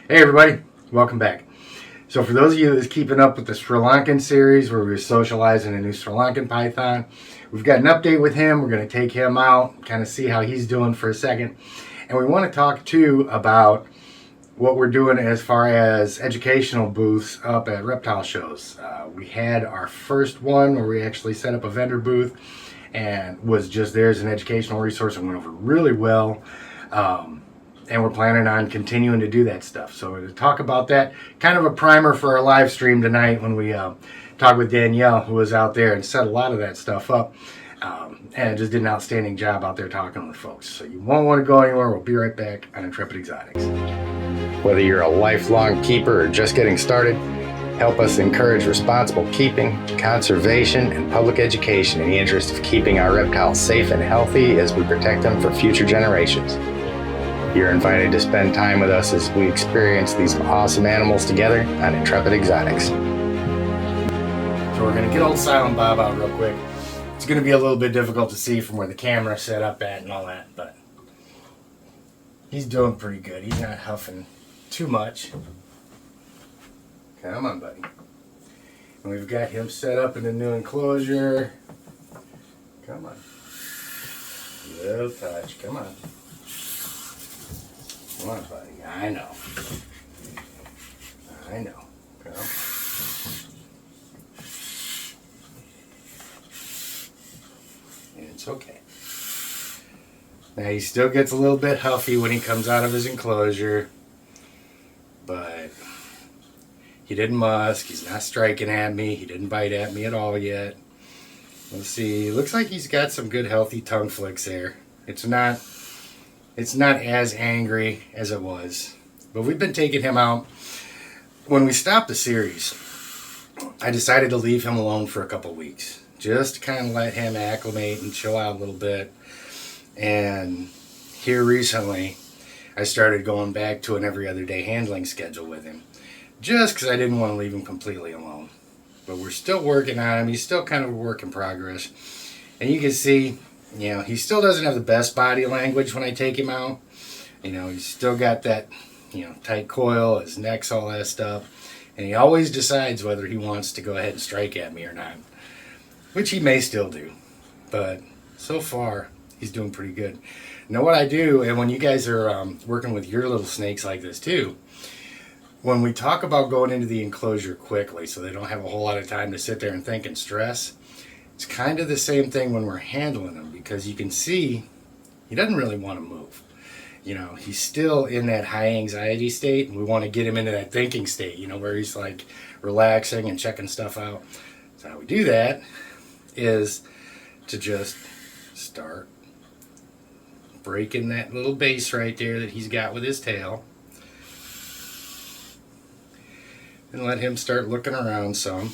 Hey everybody, welcome back. So for those of you that's keeping up with the Sri Lankan series where we're socializing a new Sri Lankan python, we've got an update with him. We're going to take him out, kind of see how he's doing for a second. And we want to talk too about what we're doing as far as educational booths up at reptile shows. We had our first one where we actually set up a vendor booth and was just there as an educational resource and went over really well. And we're planning on continuing to do that stuff. So to talk about that, kind of a primer for our live stream tonight when we talked with Danielle, who was out there and set a lot of that stuff up. And just did an outstanding job out there talking with folks. So you won't want to go anywhere. We'll be right back on Intrepid Exotics. Whether you're a lifelong keeper or just getting started, help us encourage responsible keeping, conservation, and public education in the interest of keeping our reptiles safe and healthy as we protect them for future generations. You're invited to spend time with us as we experience these awesome animals together on Intrepid Exotics. So we're going to get old Silent Bob out real quick. It's going to be a little bit difficult to see from where the camera's set up at and all that, but he's doing pretty good. He's not huffing too much. Come on, buddy. And we've got him set up in the new enclosure. Come on. Little touch. Come on. Come on, buddy. I know. Come. It's okay. Now he still gets a little bit huffy when he comes out of his enclosure, but he didn't musk. He's not striking at me. He didn't bite at me at all yet. Let's see. Looks like he's got some good healthy tongue flicks there. It's not as angry as it was. But we've been taking him out. When we stopped the series, I decided to leave him alone for a couple weeks. Just to kind of let him acclimate and chill out a little bit. And here recently, I started going back to an every other day handling schedule with him. Just because I didn't want to leave him completely alone. But we're still working on him. He's still kind of a work in progress. And you can see, he still doesn't have the best body language when I take him out. He's still got that, tight coil, his neck's all that stuff. And he always decides whether he wants to go ahead and strike at me or not. Which he may still do. But so far, he's doing pretty good. Now what I do, and when you guys are working with your little snakes like this too, when we talk about going into the enclosure quickly so they don't have a whole lot of time to sit there and think and stress, it's kind of the same thing when we're handling him, because you can see he doesn't really want to move. He's still in that high anxiety state, and we want to get him into that thinking state, where he's like relaxing and checking stuff out. So how we do that is to just start breaking that little base right there that he's got with his tail. And let him start looking around some.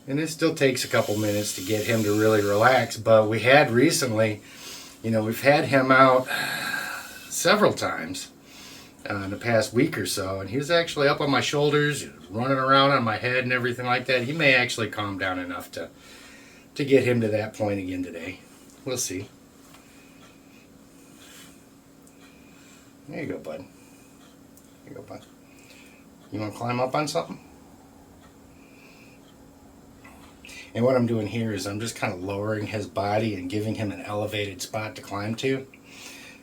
And it still takes a couple minutes to get him to really relax, but we had recently, we've had him out several times in the past week or so, and he was actually up on my shoulders, running around on my head and everything like that. He may actually calm down enough to get him to that point again today. We'll see. There you go, bud. There you go, bud. You want to climb up on something? And what I'm doing here is I'm just kind of lowering his body and giving him an elevated spot to climb to.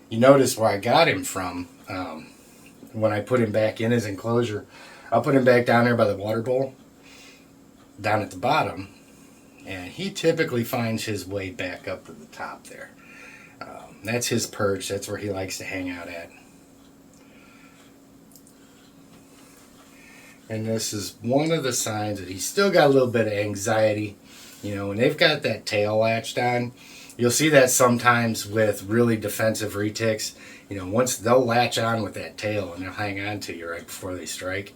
You notice where I got him from when I put him back in his enclosure. I'll put him back down there by the water bowl, down at the bottom, and he typically finds his way back up to the top there. That's his perch. That's where he likes to hang out at. And this is one of the signs that he's still got a little bit of anxiety. When they've got that tail latched on, you'll see that sometimes with really defensive retics. Once they'll latch on with that tail and they'll hang on to you right before they strike.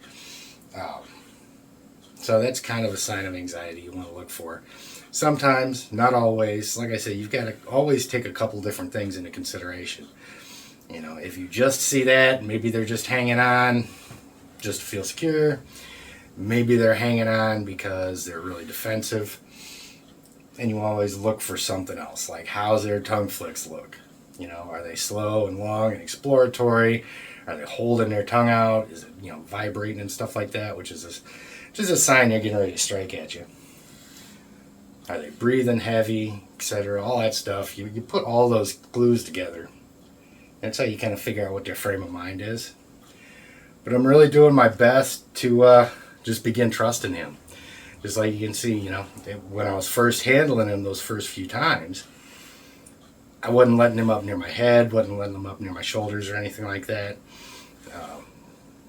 So that's kind of a sign of anxiety you want to look for. Sometimes, not always. Like I said, you've got to always take a couple different things into consideration. If you just see that, maybe they're just hanging on just to feel secure. Maybe they're hanging on because they're really defensive. And you always look for something else, like how's their tongue flicks look? You know, are they slow and long and exploratory? Are they holding their tongue out? Is it, you know, vibrating and stuff like that, which is just a sign they're getting ready to strike at you. Are they breathing heavy, etc.? All that stuff. You put all those clues together. That's how you kind of figure out what their frame of mind is. But I'm really doing my best to just begin trusting him. Just like you can see, you know, when I was first handling him those first few times, I wasn't letting him up near my head, wasn't letting him up near my shoulders or anything like that.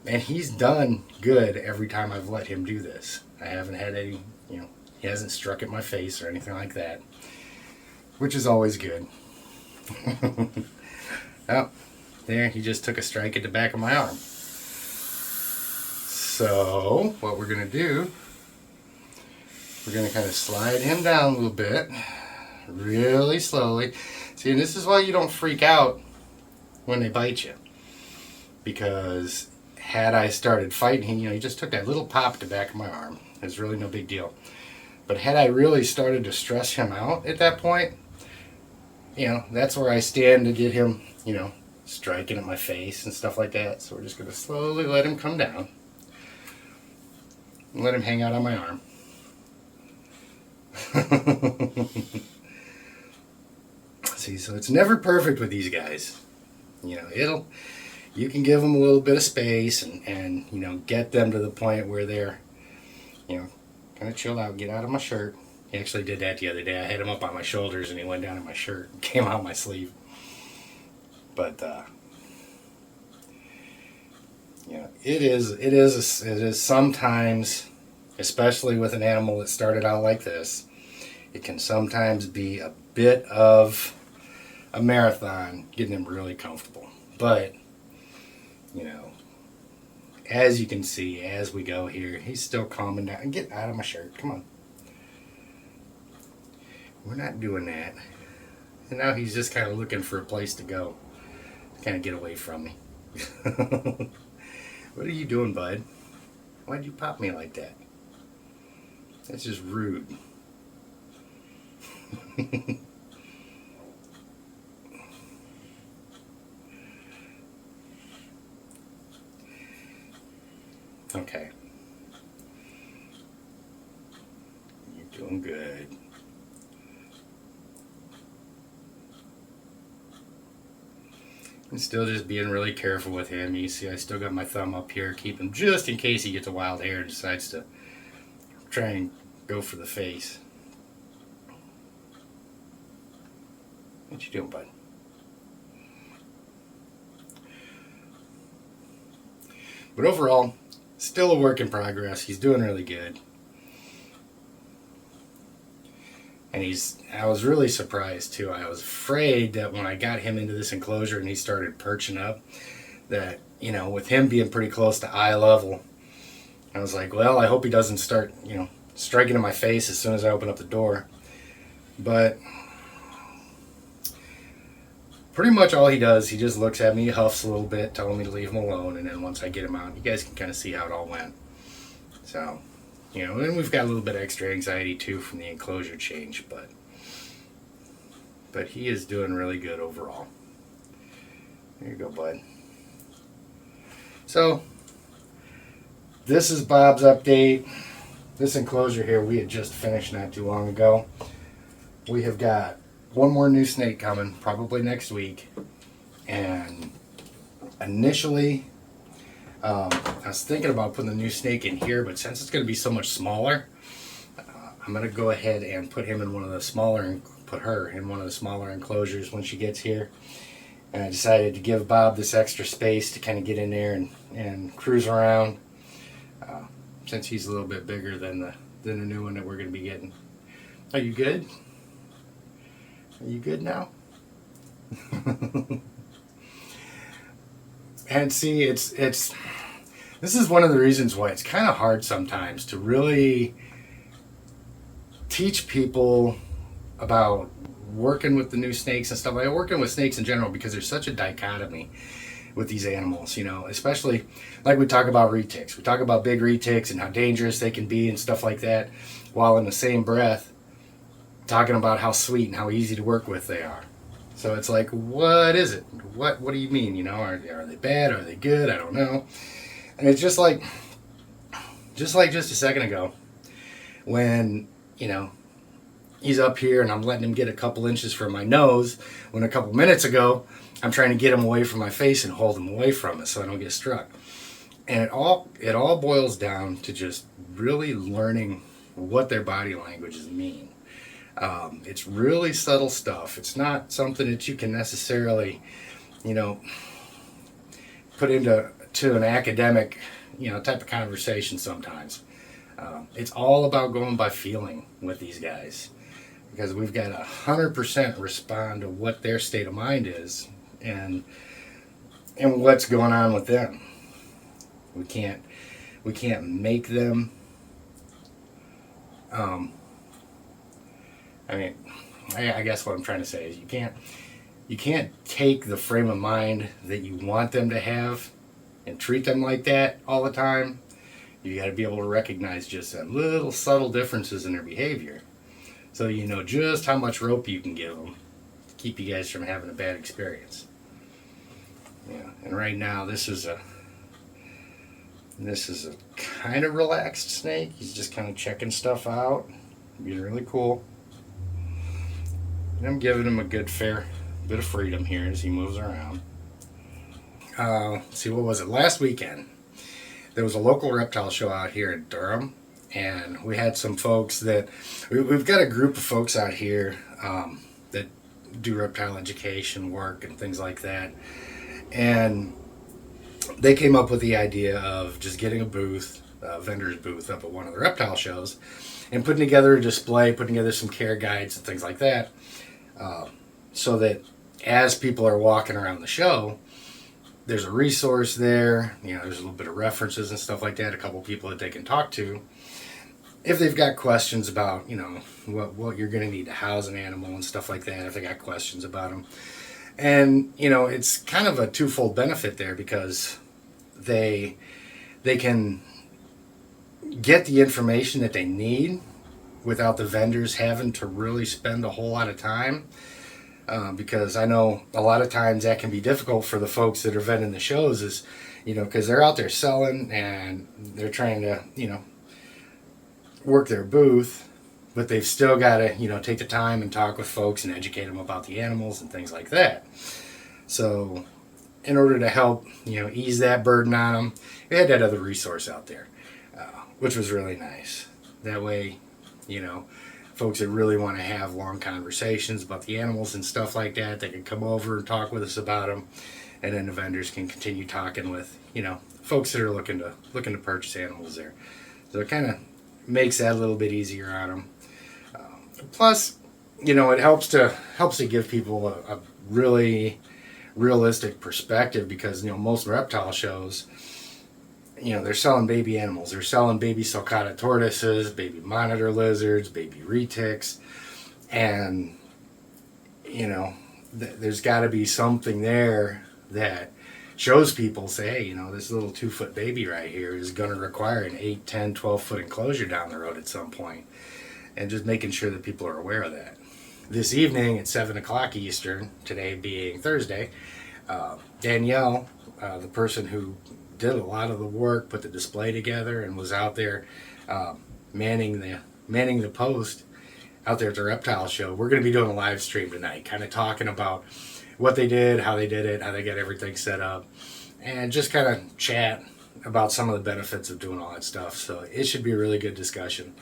And he's done good every time I've let him do this. I haven't had any, you know, he hasn't struck at my face or anything like that, which is always good. Oh, there, he just took a strike at the back of my arm. So, what we're going to do, we're going to kind of slide him down a little bit, really slowly. See, and this is why you don't freak out when they bite you. Because had I started fighting him, you know, he just took that little pop at the back of my arm. It's really no big deal. But had I really started to stress him out at that point, you know, that's where I stand to get him, you know, striking at my face and stuff like that. So we're just going to slowly let him come down. And let him hang out on my arm. See, so it's never perfect with these guys. You know, you can give them a little bit of space and you know, get them to the point where they're, you know, kind of chill out, get out of my shirt. He actually did that the other day. I had him up on my shoulders and he went down in my shirt and came out my sleeve. But you know, it is sometimes, especially with an animal that started out like this, it can sometimes be a bit of a marathon getting him really comfortable. But you know, as you can see, as we go here, he's still calming down. Get out of my shirt, come on. We're not doing that. And now he's just kind of looking for a place to go, to kind of get away from me. What are you doing, bud? Why'd you pop me like that? That's just rude. Okay. You're doing good. And still just being really careful with him. You see I still got my thumb up here, keep him just in case he gets a wild hair and decides to try and go for the face. What you doing, bud? But overall, still a work in progress. He's doing really good. And I was really surprised too. I was afraid that when I got him into this enclosure and he started perching up, that, you know, with him being pretty close to eye level, I was like, well, I hope he doesn't start, you know, striking in my face as soon as I open up the door. But pretty much all he does, he just looks at me, huffs a little bit, telling me to leave him alone, and then once I get him out, you guys can kind of see how it all went. So, you know, and we've got a little bit of extra anxiety too from the enclosure change, but he is doing really good overall. There you go, bud. So, this is Bob's update. This enclosure here we had just finished not too long ago. We have got one more new snake coming, probably next week. And initially, I was thinking about putting the new snake in here, but since it's going to be so much smaller, I'm going to go ahead and put him in one of the smaller, put her in one of the smaller enclosures when she gets here. And I decided to give Bob this extra space to kind of get in there and cruise around, since he's a little bit bigger than the new one that we're going to be getting. Are you good? Are you good now? And see, this is one of the reasons why it's kind of hard sometimes to really teach people about working with the new snakes and stuff. Working with snakes in general, because there's such a dichotomy with these animals, you know, especially like we talk about retics. We talk about big retics and how dangerous they can be and stuff like that, while in the same breath talking about how sweet and how easy to work with they are. So it's like, what is it? What do you mean? You know, are they bad? Are they good? I don't know. And it's just a second ago, when, you know, he's up here and I'm letting him get a couple inches from my nose, when a couple minutes ago I'm trying to get him away from my face and hold him away from it so I don't get struck. And it all boils down to just really learning what their body languages mean. It's really subtle stuff. It's not something that you can necessarily, you know, put into an academic, you know, type of conversation sometimes. It's all about going by feeling with these guys, because we've got 100% respond to what their state of mind is and what's going on with them. We can't make them. I guess what I'm trying to say is you can't take the frame of mind that you want them to have and treat them like that all the time. You got to be able to recognize just that little subtle differences in their behavior, so you know just how much rope you can give them to keep you guys from having a bad experience. Yeah, and right now this is a kind of relaxed snake. He's just kind of checking stuff out, being really cool. And I'm giving him a good fair bit of freedom here as he moves around. Let's see, what was it? Last weekend, there was a local reptile show out here in Durham, and we had some folks that we've got a group of folks out here that do reptile education work and things like that, and they came up with the idea of just getting a booth, a vendor's booth up at one of the reptile shows, and putting together a display, putting together some care guides and things like that, so that as people are walking around the show, there's a resource there. You know, there's a little bit of references and stuff like that, a couple people that they can talk to if they've got questions about, you know, what you're going to need to house an animal and stuff like that, if they got questions about them. And, you know, it's kind of a twofold benefit there, because they can get the information that they need without the vendors having to really spend a whole lot of time. Because I know a lot of times that can be difficult for the folks that are vending the shows, is, you know, because they're out there selling and they're trying to, you know, work their booth, but they've still got to, you know, take the time and talk with folks and educate them about the animals and things like that. So in order to help, you know, ease that burden on them, we had that other resource out there, which was really nice. That way, you know, folks that really want to have long conversations about the animals and stuff like that, they can come over and talk with us about them, and then the vendors can continue talking with, you know, folks that are looking to purchase animals there. So it kind of makes that a little bit easier on them. Plus, you know, it helps to give people a really realistic perspective, because, you know, most reptile shows, you know, they're selling baby animals. They're selling baby sulcata tortoises, baby monitor lizards, baby retics, and, you know, there's got to be something there that shows people, say, hey, you know, this little 2-foot baby right here is going to require an 8, 10, 12-foot enclosure down the road at some point. And just making sure that people are aware of that. This evening at 7 o'clock Eastern, today being Thursday, Danielle, the person who did a lot of the work, put the display together, and was out there manning the post out there at the reptile show. We're going to be doing a live stream tonight, kind of talking about what they did, how they did it, how they got everything set up, and just kind of chat about some of the benefits of doing all that stuff. So it should be a really good discussion.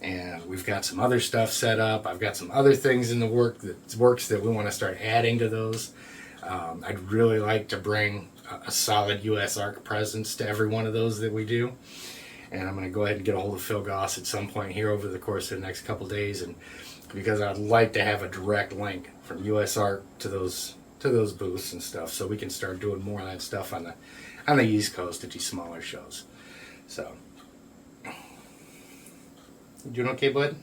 And we've got some other stuff set up. I've got some other things in the works that we want to start adding to those. I'd really like to bring a solid USARK presence to every one of those that we do. And I'm going to go ahead and get a hold of Phil Goss at some point here over the course of the next couple days, and because I'd like to have a direct link from USARK to those booths and stuff, so we can start doing more of that stuff on the East Coast at these smaller shows. So. You doing okay, bud?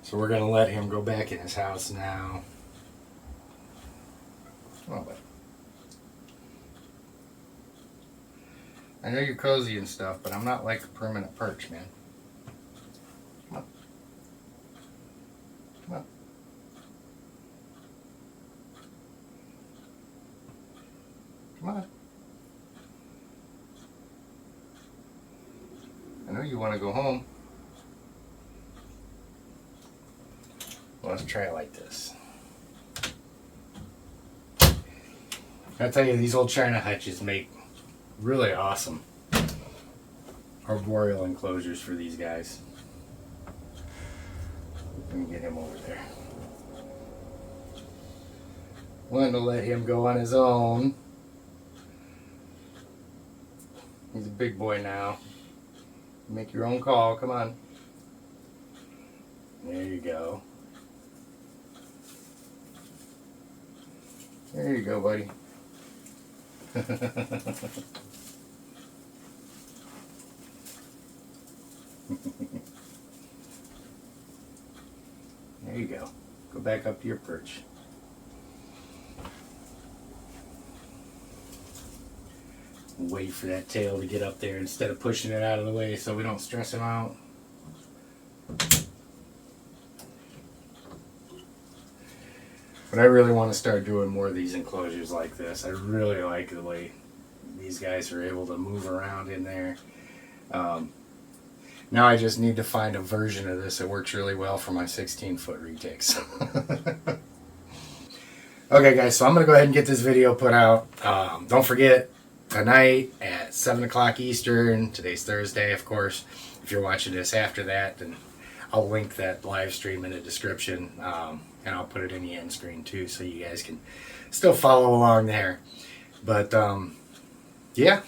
So we're going to let him go back in his house now. Come on, bud. I know you're cozy and stuff, but I'm not like a permanent perch, man. Come on. Come on. Come on. I know you want to go home. Well, let's try it like this. I tell you, these old China hutches make really awesome arboreal enclosures for these guys. Let me get him over there. Wanted to let him go on his own. He's a big boy now. Make your own call, come on. There you go. There you go, buddy. There you go. Go back up to your perch. Wait for that tail to get up there instead of pushing it out of the way so we don't stress him out. But I really want to start doing more of these enclosures like this. I really like the way these guys are able to move around in there. Now I just need to find a version of this that works really well for my 16-foot retics. Okay guys, so I'm going to go ahead and get this video put out. Don't forget, tonight at 7 o'clock Eastern, today's Thursday of course, if you're watching this after that, then I'll link that live stream in the description, and I'll put it in the end screen too, so you guys can still follow along there. But yeah,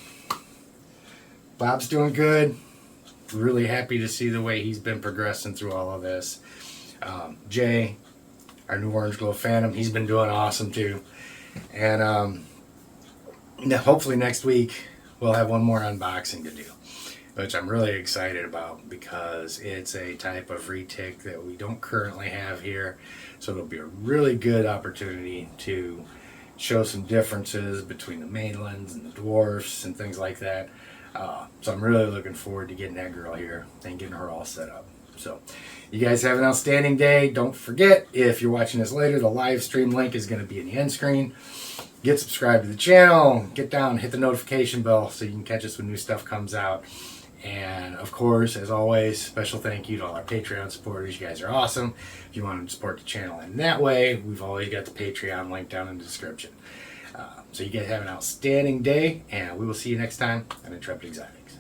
Bob's doing good. Really happy to see the way he's been progressing through all of this. Jay, our new Orange Glow Phantom, he's been doing awesome too. And hopefully next week we'll have one more unboxing to do, which I'm really excited about because it's a type of retic that we don't currently have here. So it'll be a really good opportunity to show some differences between the mainlands and the dwarfs and things like that. So I'm really looking forward to getting that girl here and getting her all set up. So you guys have an outstanding day. Don't forget, if you're watching this later, the live stream link is going to be in the end screen. Get subscribed to the channel, get down, hit the notification bell so you can catch us when new stuff comes out. And of course, as always, special thank you to all our Patreon supporters. You guys are awesome. If you want to support the channel in that way, we've always got the Patreon link down in the description. So you guys have an outstanding day, and we will see you next time on Intrepid Exotics.